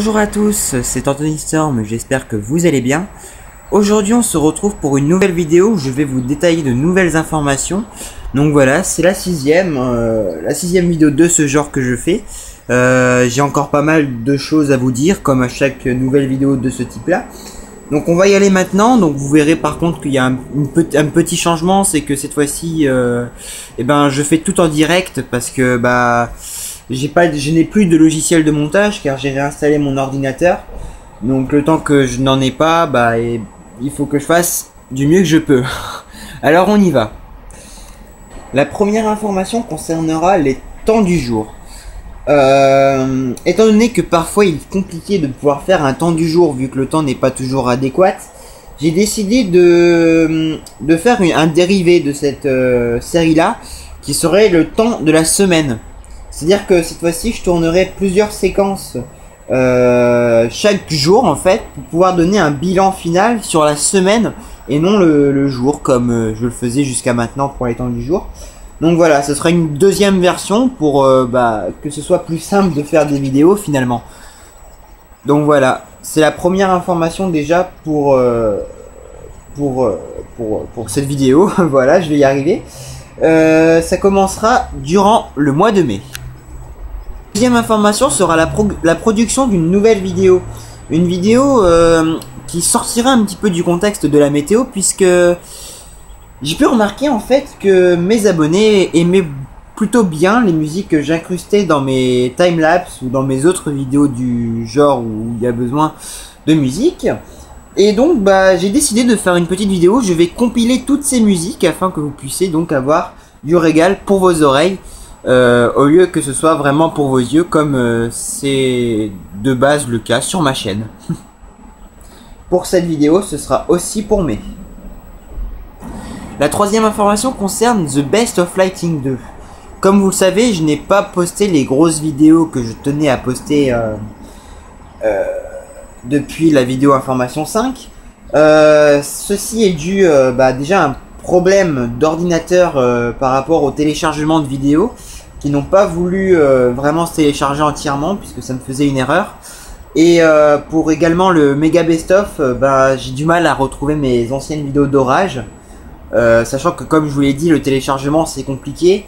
Bonjour à tous, c'est Anthony Storm, j'espère que vous allez bien. Aujourd'hui on se retrouve pour une nouvelle vidéo où je vais vous détailler de nouvelles informations. Donc voilà, c'est la sixième vidéo de ce genre que je fais. J'ai encore pas mal de choses à vous dire comme à chaque nouvelle vidéo de ce type là. Donc on va y aller maintenant. Donc vous verrez par contre qu'il y a un petit changement, c'est que cette fois-ci je fais tout en direct parce que je n'ai plus de logiciel de montage car j'ai réinstallé mon ordinateur. Donc le temps que je n'en ai pas, il faut que je fasse du mieux que je peux. Alors on y va. La première information concernera les temps du jour. Étant donné que parfois il est compliqué de pouvoir faire un temps du jour vu que le temps n'est pas toujours adéquat, j'ai décidé de faire un dérivé de cette série là qui serait le temps de la semaine. C'est-à-dire que cette fois-ci je tournerai plusieurs séquences chaque jour en fait pour pouvoir donner un bilan final sur la semaine et non le jour comme je le faisais jusqu'à maintenant pour les temps du jour. Donc voilà, ce sera une deuxième version pour que ce soit plus simple de faire des vidéos finalement. Donc voilà, c'est la première information déjà pour cette vidéo. Voilà, je vais y arriver. Ça commencera durant le mois de mai. Deuxième information sera la production d'une nouvelle vidéo. Une vidéo qui sortira un petit peu du contexte de la météo puisque j'ai pu remarquer en fait que mes abonnés aimaient plutôt bien les musiques que j'incrustais dans mes timelapses ou dans mes autres vidéos du genre où il y a besoin de musique. Et donc j'ai décidé de faire une petite vidéo où je vais compiler toutes ces musiques afin que vous puissiez donc avoir du régal pour vos oreilles au lieu que ce soit vraiment pour vos yeux comme c'est de base le cas sur ma chaîne. Pour cette vidéo, ce sera aussi pour mai. La troisième information concerne The Best of Lighting 2. Comme vous le savez, je n'ai pas posté les grosses vidéos que je tenais à poster depuis la vidéo information 5. Ceci est dû déjà à un problème d'ordinateur par rapport au téléchargement de vidéos qui n'ont pas voulu vraiment se télécharger entièrement puisque ça me faisait une erreur. Et pour également le méga best of, j'ai du mal à retrouver mes anciennes vidéos d'orage. Sachant que comme je vous l'ai dit, le téléchargement c'est compliqué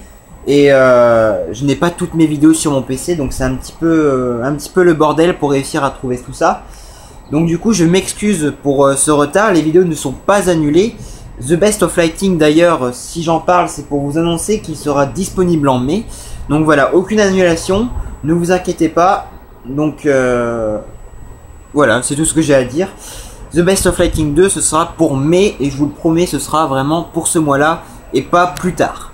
et je n'ai pas toutes mes vidéos sur mon PC, donc c'est un petit peu le bordel pour réussir à trouver tout ça. Donc du coup je m'excuse pour ce retard, les vidéos ne sont pas annulées. The Best of Lighting d'ailleurs, si j'en parle c'est pour vous annoncer qu'il sera disponible en mai. Donc voilà, aucune annulation, ne vous inquiétez pas. Donc voilà, c'est tout ce que j'ai à dire. The Best of Lighting 2 ce sera pour mai et je vous le promets ce sera vraiment pour ce mois là et pas plus tard.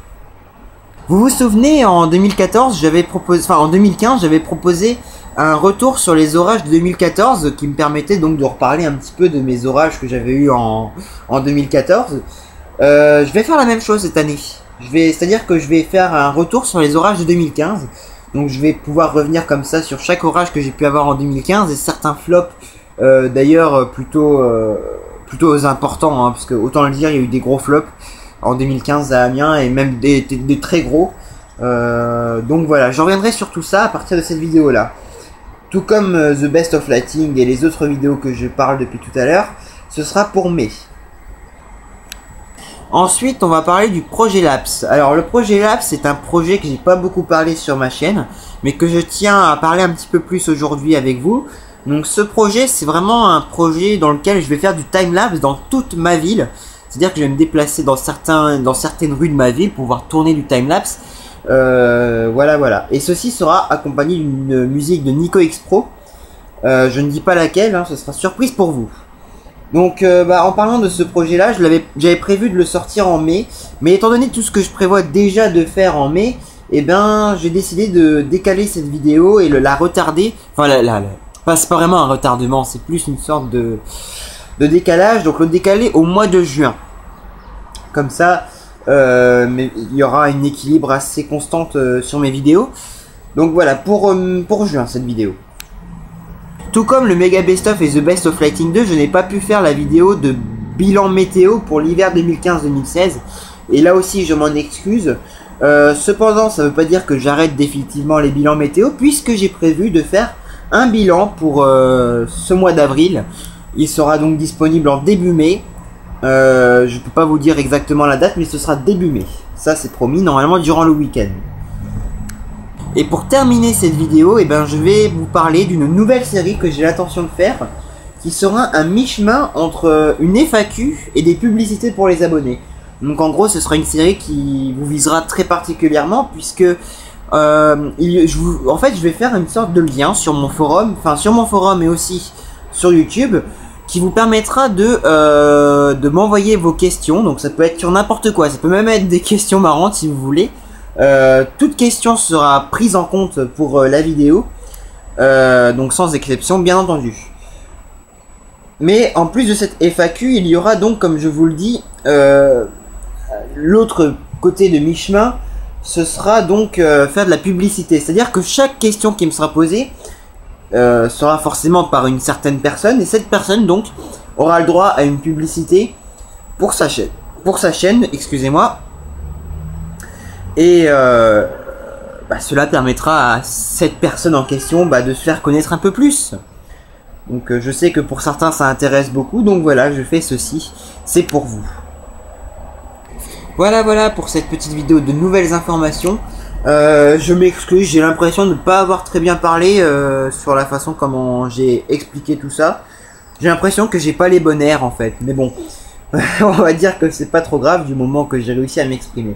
Vous vous souvenez en 2014 en 2015 j'avais proposé un retour sur les orages de 2014 qui me permettait donc de reparler un petit peu de mes orages que j'avais eu en 2014. Je vais faire la même chose cette année. C'est-à-dire que je vais faire un retour sur les orages de 2015. Donc je vais pouvoir revenir comme ça sur chaque orage que j'ai pu avoir en 2015 et certains flops d'ailleurs plutôt importants parce que autant le dire, il y a eu des gros flops en 2015 à Amiens et même des très gros. Donc voilà, je reviendrai sur tout ça à partir de cette vidéo là. Tout comme The Best of Lighting et les autres vidéos que je parle depuis tout à l'heure, ce sera pour mai. Ensuite, on va parler du projet Laps. Alors, le projet Laps, c'est un projet que j'ai pas beaucoup parlé sur ma chaîne, mais que je tiens à parler un petit peu plus aujourd'hui avec vous. Donc, ce projet, c'est vraiment un projet dans lequel je vais faire du timelapse dans toute ma ville. C'est-à-dire que je vais me déplacer dans certaines rues de ma ville pour pouvoir tourner du timelapse. Voilà. Et ceci sera accompagné d'une musique de Nico X Pro. Je ne dis pas laquelle, ce sera surprise pour vous. Donc en parlant de ce projet là, j'avais prévu de le sortir en mai, mais étant donné tout ce que je prévois déjà de faire en mai, j'ai décidé de décaler cette vidéo et la retarder. Enfin c'est pas vraiment un retardement, c'est plus une sorte de décalage, donc le décaler au mois de juin. Comme ça mais il y aura un équilibre assez constante sur mes vidéos. Donc voilà, pour juin cette vidéo. Tout comme le Mega Best of et The Best of Lighting 2, je n'ai pas pu faire la vidéo de bilan météo pour l'hiver 2015-2016. Et là aussi, je m'en excuse. Cependant, ça ne veut pas dire que j'arrête définitivement les bilans météo, puisque j'ai prévu de faire un bilan pour ce mois d'avril. Il sera donc disponible en début mai. Je peux pas vous dire exactement la date, mais ce sera début mai. Ça c'est promis, normalement durant le week-end. Et pour terminer cette vidéo, je vais vous parler d'une nouvelle série que j'ai l'intention de faire, qui sera un mi-chemin entre une FAQ et des publicités pour les abonnés. Donc en gros, ce sera une série qui vous visera très particulièrement, puisque je vais faire une sorte de lien sur mon forum, et aussi sur YouTube, qui vous permettra de m'envoyer vos questions. Donc ça peut être sur n'importe quoi, ça peut même être des questions marrantes si vous voulez. Toute question sera prise en compte pour la vidéo, donc sans exception bien entendu. Mais en plus de cette FAQ, il y aura donc, comme je vous le dis, l'autre côté de mi-chemin, ce sera donc faire de la publicité. C'est-à-dire que chaque question qui me sera posée sera forcément par une certaine personne, et cette personne donc aura le droit à une publicité pour sa chaîne, excusez-moi. Et cela permettra à cette personne en question de se faire connaître un peu plus. Donc je sais que pour certains ça intéresse beaucoup, donc voilà, je fais ceci, c'est pour vous. Voilà pour cette petite vidéo de nouvelles informations. Je m'excuse, j'ai l'impression de ne pas avoir très bien parlé sur la façon comment j'ai expliqué tout ça. J'ai l'impression que j'ai pas les bons airs en fait, mais bon, on va dire que c'est pas trop grave du moment que j'ai réussi à m'exprimer.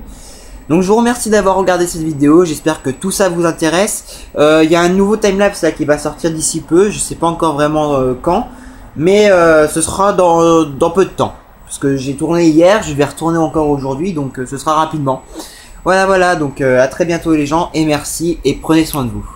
Donc je vous remercie d'avoir regardé cette vidéo, j'espère que tout ça vous intéresse. Il y a un nouveau timelapse là qui va sortir d'ici peu, je sais pas encore vraiment quand, mais ce sera dans peu de temps. Parce que j'ai tourné hier, je vais retourner encore aujourd'hui, donc ce sera rapidement. Voilà, donc à très bientôt les gens, et merci, et prenez soin de vous.